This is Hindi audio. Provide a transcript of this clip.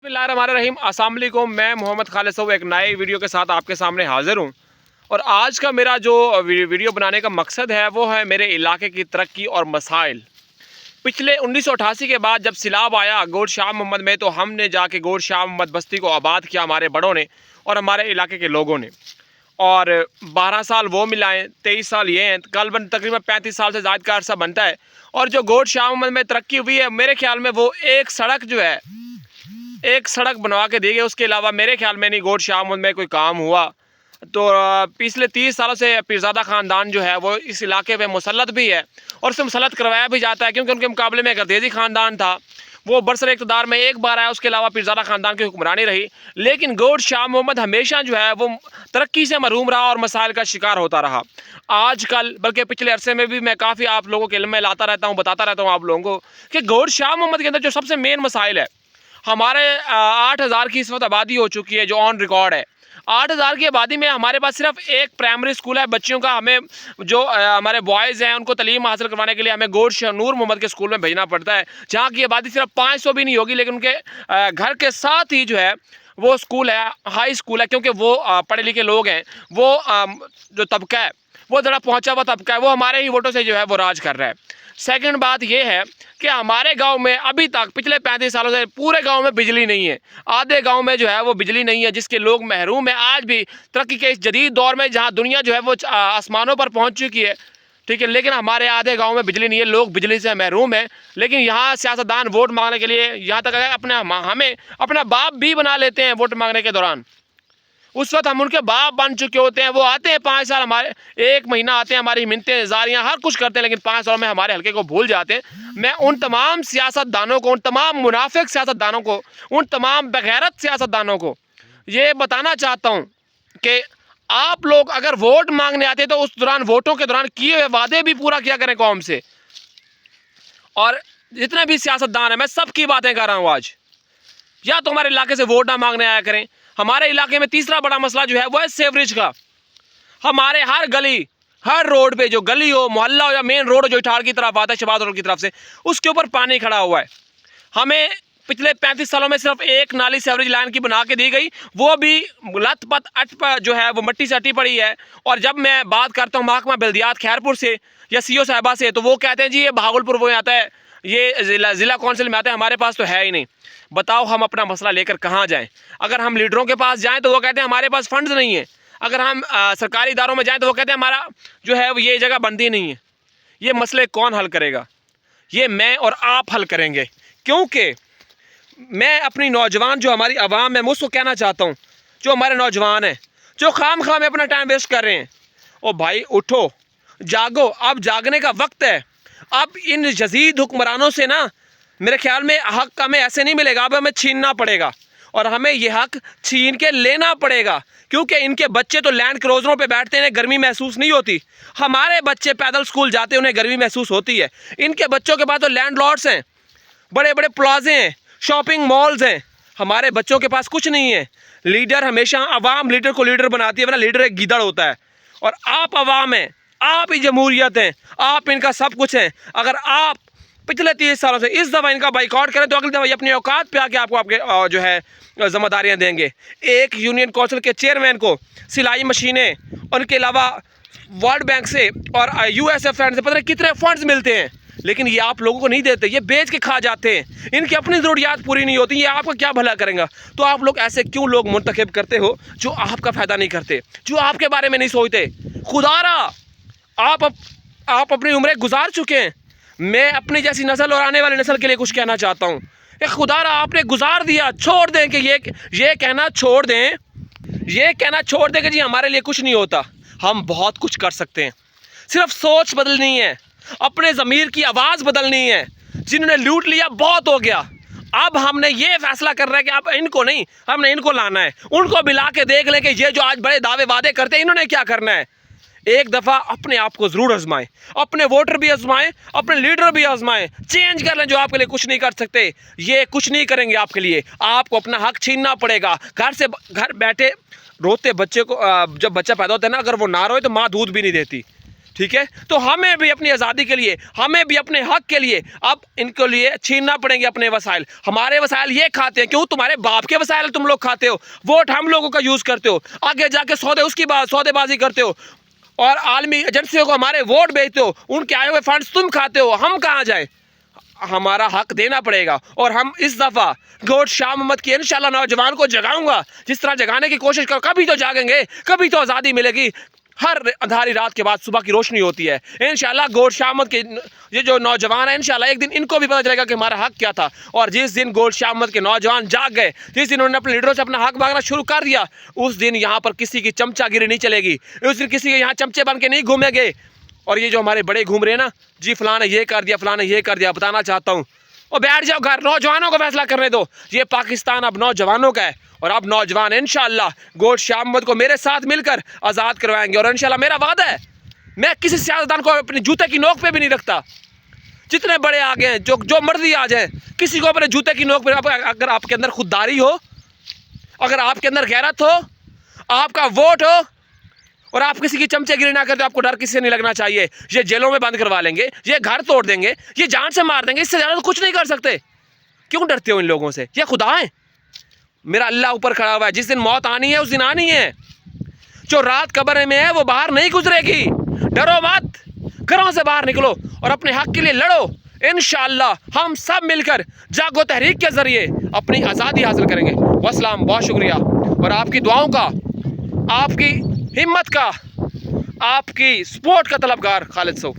बिस्मिल्लाहिर्रहमानिर्रहीम। अस्सलाम वालेकुम। मैं मोहम्मद खालिद साहब एक नए वीडियो के साथ आपके सामने हाज़िर हूँ। और आज का मेरा जो वीडियो बनाने का मकसद है वो है मेरे इलाके की तरक्की और मसाइल। पिछले 1988 के बाद जब सैलाब आया गोड शाह मोहम्मद में, तो हमने जाके गोड शाह मोहम्मद बस्ती को आबाद किया, हमारे बड़ों ने और हमारे इलाके के लोगों ने। और 12 साल वो मिलाएँ, 23 साल ये हैं, कल तकरीबन 35 साल से ज़ायद का अरसा बनता है। और जो गोड शाह मोहम्मद में तरक्की हुई है, मेरे ख्याल में वो एक सड़क जो है, एक सड़क बनवा के दी गई, उसके अलावा मेरे ख्याल में नहीं गोड शाह मोहम्मद में कोई काम हुआ। तो पिछले 30 सालों से पीरज़ादा ख़ानदान जो है वो इस इलाके पे मुसल्लत भी है और उससे मुसल्लत करवाया भी जाता है, क्योंकि उनके मुकाबले में गर्देजी ख़ानदान था, वो बरसर इक़्तिदार में एक बार आया, उसके अलावा पीरज़ादा ख़ानदान की हुक्मरानी रही। लेकिन गोड शाह मोहम्मद हमेशा जो है वो तरक्की से महरूम रहा और मसाइल का शिकार होता रहा। आजकल बल्कि पिछले अरसे में भी मैं काफ़ी आप लोगों के इल्म में लाता रहता हूँ, बताता रहता हूँ आप लोगों को कि गोड शाह मोहम्मद के अंदर जो सबसे मेन मसाइल है, हमारे 8,000 की इस वक्त आबादी हो चुकी है जो ऑन रिकॉर्ड है। 8,000 की आबादी में हमारे पास सिर्फ एक प्राइमरी स्कूल है बच्चियों का। हमें जो हमारे बॉयज़ हैं उनको तालीम हासिल करवाने के लिए हमें गोड शाह नूर मोहम्मद के स्कूल में भेजना पड़ता है, जहाँ की आबादी सिर्फ 500 भी नहीं होगी। लेकिन उनके घर के साथ ही जो है वो स्कूल है, हाई स्कूल है, क्योंकि वो पढ़े लिखे लोग हैं। वो जो तबका है वो ज़रा पहुँचा हुआ तबका है, वो हमारे ही वोटों से जो है वो राज कर रहा है। सेकंड बात ये है कि हमारे गांव में अभी तक पिछले 35 सालों से पूरे गांव में बिजली नहीं है। आधे गांव में जो है वो बिजली नहीं है, जिसके लोग महरूम हैं आज भी तरक्की के इस जदीद दौर में, जहां दुनिया जो है वो आसमानों पर पहुंच चुकी है, ठीक है। लेकिन हमारे आधे गांव में बिजली नहीं है, लोग बिजली से महरूम हैं। लेकिन यहाँ सियासतदान वोट मांगने के लिए यहाँ तक हमें अपना बाप भी बना लेते हैं वोट मांगने के दौरान। उस वक्त हम उनके बाप बन चुके होते हैं। वो आते हैं 5 साल, हमारे 1 महीना आते हैं, हमारी मिन्नतें जारियाँ हर कुछ करते हैं, लेकिन 5 सालों में हमारे हल्के को भूल जाते हैं। मैं उन तमाम सियासतदानों को, उन तमाम मुनाफिक सियासतदानों को, उन तमाम बेगैरत सियासतदानों को ये बताना चाहता हूँ कि आप लोग अगर वोट मांगने आते हैं तो उस दौरान, वोटों के दौरान किए हुए वादे भी पूरा किया करें कौम से। और जितने भी सियासतदान हैं, मैं सबकी बातें कर रहा हूँ आज, या तो हमारे इलाके से वोट ना मांगने आया करें। हमारे इलाके में तीसरा बड़ा मसला जो है वो है सेवरेज का। हमारे हर गली, हर रोड पे, जो गली हो, मोहल्ला हो या मेन रोड जो इठाड़ की तरफ आता है, शहबाज रोड की तरफ से, उसके ऊपर पानी खड़ा हुआ है। हमें पिछले 35 सालों में सिर्फ एक नाली सेवरेज लाइन की बना के दी गई, वो भी लथपथ अटपथ जो है वो मिट्टी से अटी पड़ी है। और जब मैं बात करता हूँ महकमा बल्दियात खैरपुर से या CO साहिबा से, तो वो कहते हैं जी ये भागलपुर वो आता है, ये ज़िला कौंसिल में आता है, हमारे पास तो है ही नहीं। बताओ हम अपना मसला लेकर कहाँ जाएं? अगर हम लीडरों के पास जाएं तो वो कहते हैं हमारे पास फंड्स नहीं है। अगर हम सरकारी इदारों में जाएं तो वो कहते हैं हमारा जो है ये जगह बनती नहीं है। ये मसले कौन हल करेगा? ये मैं और आप हल करेंगे, क्योंकि मैं अपनी नौजवान जो हमारी आवाम है, मैं उसको कहना चाहता हूँ, जो हमारे नौजवान हैं जो खाम में अपना टाइम वेस्ट कर रहे हैं, ओ भाई उठो, जागो, अब जागने का वक्त है। अब इन यजीद हुक्मरानों से ना मेरे ख्याल में हक हमें ऐसे नहीं मिलेगा, अब हमें छीनना पड़ेगा और हमें ये हक छीन के लेना पड़ेगा, क्योंकि इनके बच्चे तो लैंड क्रूज़रों पे बैठते हैं, गर्मी महसूस नहीं होती। हमारे बच्चे पैदल स्कूल जाते हैं, उन्हें गर्मी महसूस होती है। इनके बच्चों के पास तो लैंडलॉर्ड्स हैं, बड़े बड़े प्लाजे हैं, शॉपिंग मॉल्स हैं। हमारे बच्चों के पास कुछ नहीं है। लीडर हमेशा अवाम लीडर को लीडर बनाती है, वरना लीडर एक गीदड़ होता है। और आप अवाम हैं, आप ही जमहूरियत हैं, आप इनका सब कुछ हैं। अगर आप पिछले 30 सालों से इस दफ़ा इनका बाइकआउट करें तो अगली दफ़ा अपनी औकात पे आके आपको आपके जो है जिम्मेदारियां देंगे। एक यूनियन काउंसिल के चेयरमैन को सिलाई मशीनें, उनके अलावा वर्ल्ड बैंक से और USF से पता नहीं कितने फंड्स मिलते हैं, लेकिन ये आप लोगों को नहीं देते, ये बेच के खा जाते हैं। इनकी अपनी ज़रूरियात पूरी नहीं होती, ये आपका क्या भला करेंगे? तो आप लोग ऐसे क्यों लोग मुंतखब करते हो जो आपका फ़ायदा नहीं करते, जो आपके बारे में नहीं सोचते? खुदारा आप अपनी उम्रें गुजार चुके हैं। मैं अपनी जैसी नस्ल और आने वाली नस्ल के लिए कुछ कहना चाहता हूँ कि खुदारा आपने गुजार दिया, छोड़ दें कि ये कहना छोड़ दें, ये कहना छोड़ दें कि जी हमारे लिए कुछ नहीं होता। हम बहुत कुछ कर सकते हैं, सिर्फ सोच बदलनी है, अपने ज़मीर की आवाज़ बदलनी है। जिन्होंने लूट लिया बहुत हो गया, अब हमने ये फैसला कर रहा है कि आप इनको नहीं, हमने इनको लाना है। उनको मिला के देख लें कि ये जो आज बड़े दावे वादे करते हैं, इन्होंने क्या करना है। एक दफ़ा अपने आप को ज़रूर आजमाएं, अपने वोटर भी आजमाएं, अपने लीडर भी आजमाएं, चेंज कर लें जो आपके लिए कुछ नहीं कर सकते। ये कुछ नहीं करेंगे आपके लिए, आपको अपना हक छीनना पड़ेगा। घर बैठे रोते बच्चे को, जब बच्चा पैदा होता है ना, अगर वो ना रोए तो माँ दूध भी नहीं देती, ठीक है, तो हमें भी अपनी आज़ादी के लिए, हमें भी अपने हक के लिए अब इनके लिए छीनना पड़ेंगे अपने वसाइल। हमारे वसाइल ये खाते हैं, क्यों? तुम्हारे बाप के वसाइल तुम लोग खाते हो, वोट हम लोगों का यूज़ करते हो, आगे जाके सौदेबाजी करते हो और आलमी एजेंसियों को हमारे वोट बेचते हो, उनके आए हुए फंड्स तुम खाते हो। हम कहाँ जाए? हमारा हक देना पड़ेगा। और हम इस दफ़ा गोट शाह मोहम्मद की इंशाल्लाह नौजवान को जगाऊंगा, जिस तरह जगाने की कोशिश करो, कभी तो जागेंगे, कभी तो आज़ादी मिलेगी। हर अंधारी रात के बाद सुबह की रोशनी होती है। इंशाल्लाह गोट शाह मोहम्मद के ये जो नौजवान है, इंशाल्लाह एक दिन इनको भी पता चलेगा कि हमारा हक क्या था। और जिस दिन गोट शाह मोहम्मद के नौजवान जाग गए, जिस दिन उन्होंने अपने लीडरों से अपना हक मांगना शुरू कर दिया, उस दिन यहाँ पर किसी की चमचागिरी नहीं चलेगी, उस दिन किसी के यहाँ चमचे बन के नहीं घूमेंगे। और ये जो हमारे बड़े घूम रहे हैं ना, जी फलां ने ये कर दिया, फलां ने ये कर दिया, बताना चाहता हूँ, और बैठ जाओ घर, नौजवानों को फैसला करने दो। ये पाकिस्तान अब नौजवानों का है और अब नौजवान इंशाल्लाह गोट शाह मोहम्मद को मेरे साथ मिलकर आज़ाद करवाएंगे। और इंशाल्लाह मेरा वादा है, मैं किसी सियासतदान को अपने जूते की नोक पे भी नहीं रखता। जितने बड़े आ गए, जो मर्जी आ जाए, किसी को अपने जूते की नोक पे, अगर आपके अंदर खुददारी हो, अगर आपके अंदर गैरत हो, आपका वोट हो और आप किसी की चमचेगिरी ना करते, आपको डर किसी से नहीं लगना चाहिए। ये जेलों में बंद करवा लेंगे, ये घर तोड़ देंगे, ये जान से मार देंगे, इससे ज़्यादा तो कुछ नहीं कर सकते। क्यों डरते हो इन लोगों से? ये खुदा है, मेरा अल्लाह ऊपर खड़ा हुआ है। जिस दिन मौत आनी है उस दिन आनी है। जो रात कब्र में है वो बाहर नहीं गुजरेगी। डरो मत, घरों से बाहर निकलो और अपने हक के लिए लड़ो। इंशाअल्लाह हम सब मिलकर जागो तहरीक के जरिए अपनी आज़ादी हासिल करेंगे। वस्सलाम, बहुत शुक्रिया। और आपकी दुआओं का, आपकी हिम्मत का, आपकी सपोर्ट का तलबगार खालिद सो।